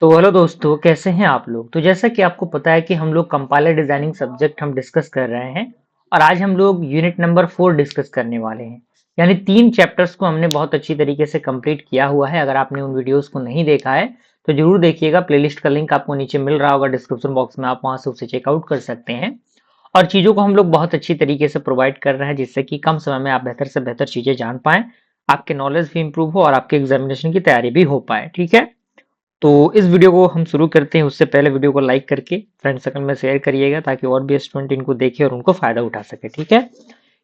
तो हेलो दोस्तों, कैसे हैं आप लोग। तो जैसा कि आपको पता है कि हम लोग कंपाइलर डिजाइनिंग सब्जेक्ट हम डिस्कस कर रहे हैं और आज हम लोग यूनिट नंबर 4 डिस्कस करने वाले हैं। यानी 3 चैप्टर्स को हमने बहुत अच्छी तरीके से कंप्लीट किया हुआ है। अगर आपने उन वीडियोस को नहीं देखा है तो जरूर देखिएगा। प्लेलिस्ट का लिंक आपको नीचे मिल रहा होगा डिस्क्रिप्शन बॉक्स में, आप वहां से उसे चेकआउट कर सकते हैं। और चीजों को हम लोग बहुत अच्छी तरीके से प्रोवाइड कर रहे हैं जिससे कि कम समय में आप बेहतर से बेहतर चीजें जान पाएं, आपके नॉलेज भी इंप्रूव हो और आपके एग्जामिनेशन की तैयारी भी हो पाए। ठीक है, तो इस वीडियो को हम शुरू करते हैं। उससे पहले वीडियो को लाइक करके फ्रेंड सर्कल में शेयर करिएगा ताकि और भी स्टूडेंट इनको देखे और उनको फायदा उठा सके। ठीक है,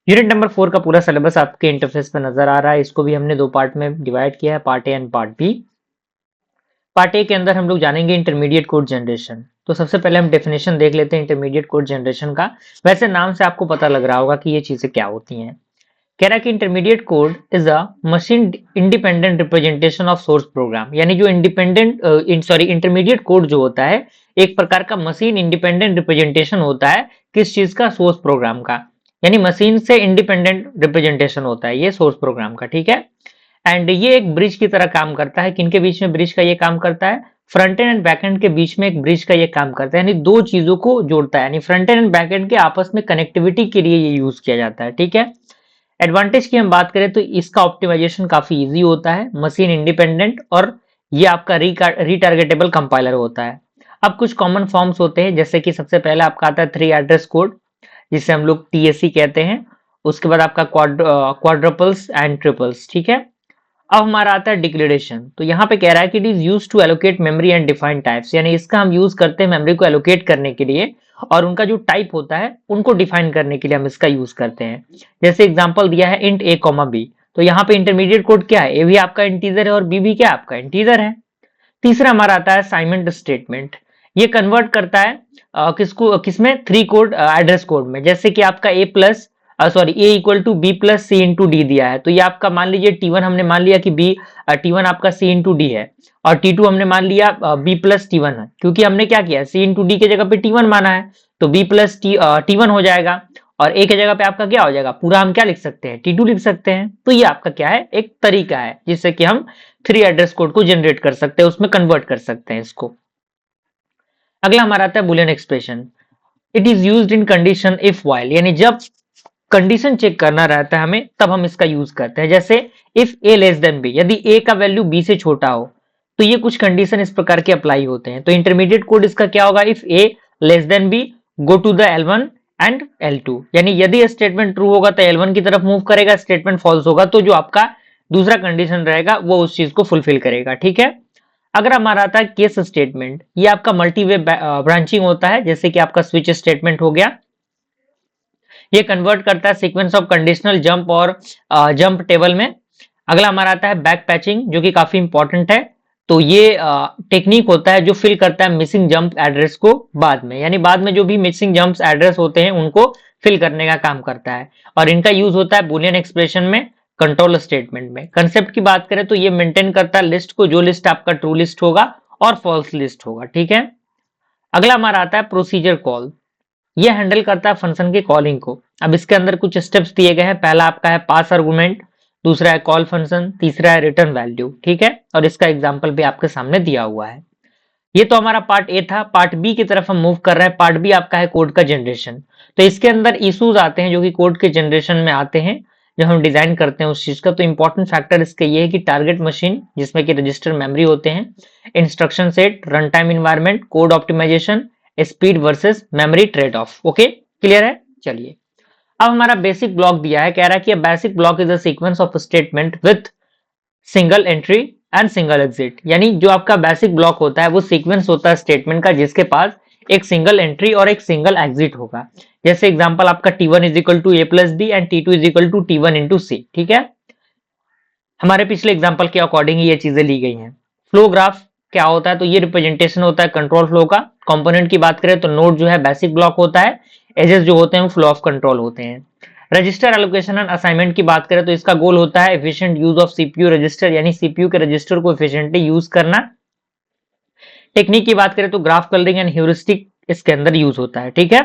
यूनिट नंबर 4 का पूरा सिलेबस आपके इंटरफेस पे नजर आ रहा है। इसको भी हमने 2 पार्ट में डिवाइड किया है, part A and part B. Part A के अंदर हम लोग जानेंगे इंटरमीडिएट कोड जनरेशन। तो सबसे पहले हम डेफिनेशन देख लेते हैं इंटरमीडिएट कोड जनरेशन का। वैसे नाम से आपको पता लग रहा होगा कि ये चीजें क्या होती हैं। कह रहा है कि intermediate code is a machine independent representation of source program. यानी जो इंटरमीडिएट कोड जो होता है एक प्रकार का मशीन इंडिपेंडेंट रिप्रेजेंटेशन होता है। किस चीज का? सोर्स प्रोग्राम का। यानी मशीन से इंडिपेंडेंट रिप्रेजेंटेशन होता है ये सोर्स प्रोग्राम का। ठीक है, एंड ये एक ब्रिज की तरह काम करता है। किनके बीच में ब्रिज का ये काम करता है? Front end and back and के बीच में एक ब्रिज का ये काम करता है। यानी दो चीजों को जोड़ता है। यानी front end and back and के आपस में कनेक्टिविटी के लिए ये यूज किया जाता है। ठीक है, एडवांटेज की हम बात करें तो इसका ऑप्टिमाइजेशन काफी इजी होता है, मशीन इंडिपेंडेंट, और ये आपका रीटारगेटेबल कंपाइलर होता है। अब कुछ कॉमन फॉर्म्स होते हैं, जैसे कि सबसे पहले आपका आता है 3 एड्रेस कोड, जिसे हम लोग टीएससी कहते हैं। उसके बाद आपका क्वाड्रपल्स एंड ट्रिपल्स। ठीक है, अब हमारा आता है डिक्लेरेशन। तो यहाँ पे कह रहा है कि it is use to allocate memory and define types. यानी इसका हम यूज करते हैं मेमोरी को एलोकेट करने के लिए और उनका जो टाइप होता है उनको डिफाइन करने के लिए हम इसका यूज करते हैं। जैसे एग्जांपल दिया है इंट ए कॉमा बी। तो यहाँ पे इंटरमीडिएट कोड क्या है? ए भी आपका इंटीजर है और बी भी क्या आपका इंटीजर है। तीसरा हमारा आता है असाइनमेंट स्टेटमेंट। ये कन्वर्ट करता है किसको किसमें? 3 कोड एड्रेस कोड में। जैसे कि आपका A plus A equal to B plus C into D दिया है। तो ये आपका मान लीजिए टी1 हमने मान लिया कि बी टी1 आपका सी इंटू डी है और टी2 हमने मान लिया बी प्लस टी1 है। क्योंकि हमने क्या किया? सी इंटू डी के जगह पे टी1 माना है तो बी प्लस टी1 हो जाएगा और ए के जगह पे आपका क्या हो जाएगा? पूरा हम क्या लिख सकते हैं? टी2 लिख सकते हैं। तो ये आपका क्या है? एक तरीका है जिससे कि हम 3 एड्रेस कोड को जनरेट कर सकते हैं, उसमें कन्वर्ट कर सकते हैं इसको। अगला हमारा आता है Boolean expression. It is used in condition if while. यानी जब कंडीशन चेक करना रहता है हमें तब हम इसका यूज करते हैं। जैसे if A less than B, यदि ए का वैल्यू बी से छोटा हो तो ये कुछ कंडीशन इस प्रकार के अप्लाई होते हैं। तो इंटरमीडिएट कोड इसका क्या होगा? If A less than B go to the L1 and L2। यानी यदि स्टेटमेंट ट्रू होगा तो L1 की तरफ मूव करेगा, स्टेटमेंट फॉल्स होगा तो जो आपका दूसरा कंडीशन रहेगा वो उस चीज को फुलफिल करेगा। ठीक है, अगर हमारा आता है केस स्टेटमेंट, ये आपका मल्टीवे ब्रांचिंग होता है। जैसे कि आपका स्विच स्टेटमेंट हो गया, ये कन्वर्ट करता है सीक्वेंस ऑफ कंडीशनल जंप और जंप टेबल में। अगला हमारा आता है बैक पैचिंग, जो कि काफी इंपॉर्टेंट है। तो ये टेक्निक होता है जो फिल करता है मिसिंग जंप एड्रेस को बाद में। यानी बाद में जो भी मिसिंग जंप्स एड्रेस होते हैं उनको फिल करने का काम करता है। और इनका यूज होता है बुलियन एक्सप्रेशन में, कंट्रोल स्टेटमेंट में। कंसेप्ट की बात करें तो ये मेंटेन करता है लिस्ट को, जो लिस्ट आपका ट्रू लिस्ट होगा और फॉल्स लिस्ट होगा। ठीक है, अगला हमारा आता है प्रोसीजर कॉल। ये हैंडल करता है फंक्शन के कॉलिंग को। अब इसके अंदर कुछ स्टेप्स दिए गए हैं। पहला आपका है पास आर्गुमेंट, दूसरा है कॉल फंक्शन, तीसरा है रिटर्न वैल्यू। ठीक है, और इसका एग्जांपल भी आपके सामने दिया हुआ है। ये तो हमारा पार्ट ए था। पार्ट बी की तरफ हम मूव कर रहे हैं। पार्ट बी आपका है कोड का जनरेशन। तो इसके अंदर इश्यूज आते हैं जो कि कोड के जनरेशन में आते हैं जब हम डिजाइन करते हैं उस चीज का। तो इंपॉर्टेंट फैक्टर इसका ये है कि टारगेट मशीन, जिसमें कि रजिस्टर मेमोरी होते हैं, instruction set, run time environment, code optimisation, speed versus memory trade off. Okay, clear है? चलिए, अब हमारा बेसिक ब्लॉक दिया है। कह रहा है कि basic block is a sequence of statement with single entry and single exit. यानी जो आपका बेसिक ब्लॉक होता है वो सीक्वेंस होता है स्टेटमेंट का जिसके पास एक सिंगल एंट्री और एक सिंगल एग्जिट होगा। जैसे एग्जांपल आपका T1 is equal to A plus B and T2 is equal to T1 into C. ठीक है, हमारे पिछले एग्जांपल के अकॉर्डिंग ये चीजें ली गई हैं। फ्लो ग्राफ क्या होता है? तो ये रिप्रेजेंटेशन होता है कंट्रोल फ्लो का। कंपोनेंट की बात करें तो नोड जो है बेसिक ब्लॉक होता है, एजेस जो होते हैं वो फ्लो ऑफ कंट्रोल होते हैं। रजिस्टर एलोकेशन एंड असाइनमेंट की बात करें तो इसका गोल होता है efficient use of CPU register, यानी सीपीयू के रजिस्टर को एफिशिएंटली यूज करना। टेक्निक की बात करें तो ग्राफ कलरिंग एंड ह्यूरिस्टिक इसके अंदर यूज होता है। ठीक है,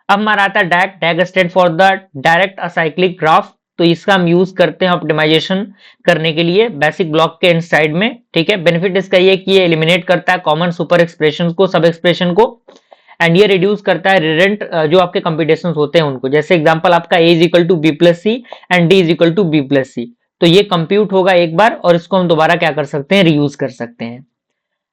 अब हमारा आता है DAG. DAG stand for the direct acyclic graph. तो इसका हम यूज करते हैं ऑप्टिमाइजेशन करने के लिए बेसिक ब्लॉक के इनसाइड में। ठीक है, बेनिफिट इसका ये कि ये एलिमिनेट करता है कॉमन सुपर एक्सप्रेशन को, सब एक्सप्रेशन को, एंड ये रिड्यूस करता है रिडंडेंट जो आपके कंप्यूटेशन होते हैं उनको। जैसे एग्जांपल आपका a is equal to B plus C and d is equal to B plus C, तो ये कंप्यूट होगा एक बार और इसको हम दोबारा क्या कर सकते हैं, रीयूज कर सकते हैं।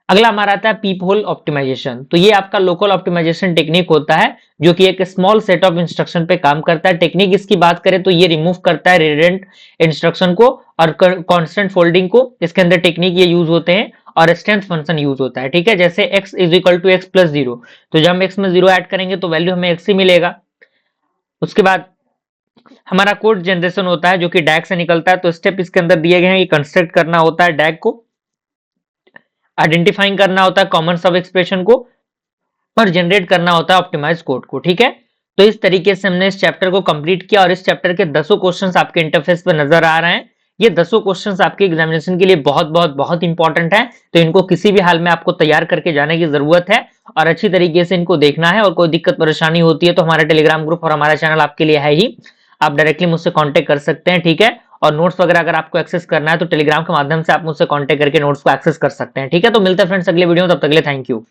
अगला हमारा आता है पीप होल ऑप्टिमाइजेशन। तो ये आपका लोकल ऑप्टिमाइजेशन टेक्निक होता है जो कि एक स्मॉल सेट ऑफ इंस्ट्रक्शन पे काम करता है। टेक्निक इसकी बात करें तो ये रिमूव करता है रिडंडेंट इंस्ट्रक्शन को और कांस्टेंट फोल्डिंग को। इसके अंदर टेक्निक ये यूज होते हैं और स्ट्रेंथ फंक्शन यूज होता है। ठीक है, जैसे x is equal to X plus zero, तो जब हम x में जीरो ऐड करेंगे तो वैल्यू हमें x ही मिलेगा। उसके बाद हमारा कोड जनरेशन होता है जो कि डैग से निकलता है। तो स्टेप इसके अंदर दिए गए हैं, ये कंस्ट्रक्ट करना होता है डैग को, आइडेंटिफाइंग करना होता है कॉमन सब एक्सप्रेशन को और जनरेट करना होता है ऑप्टिमाइज कोड को। ठीक है, तो इस तरीके से हमने इस चैप्टर को कंप्लीट किया और इस चैप्टर के 10 क्वेश्चंस आपके इंटरफेस पर नजर आ रहे हैं। ये 10 क्वेश्चंस आपके एग्जामिनेशन के लिए बहुत बहुत बहुत इंपॉर्टेंट है, तो इनको किसी भी हाल में आपको तैयार करके जाने की जरूरत है और अच्छी तरीके से इनको देखना है। और कोई दिक्कत परेशानी होती है तो हमारा टेलीग्राम ग्रुप और हमारा चैनल आपके लिए है ही, आप डायरेक्टली मुझसे कॉन्टेक्ट कर सकते हैं। ठीक है, और नोट्स वगैरह अगर आपको एक्सेस करना है तो टेलीग्राम के माध्यम से आप मुझसे कॉन्टेक्ट करके नोट्स को एक्सेस कर सकते हैं। ठीक है, तो मिलते हैं फ्रेंड्स अगले वीडियो में, तब तक के लिए थैंक यू।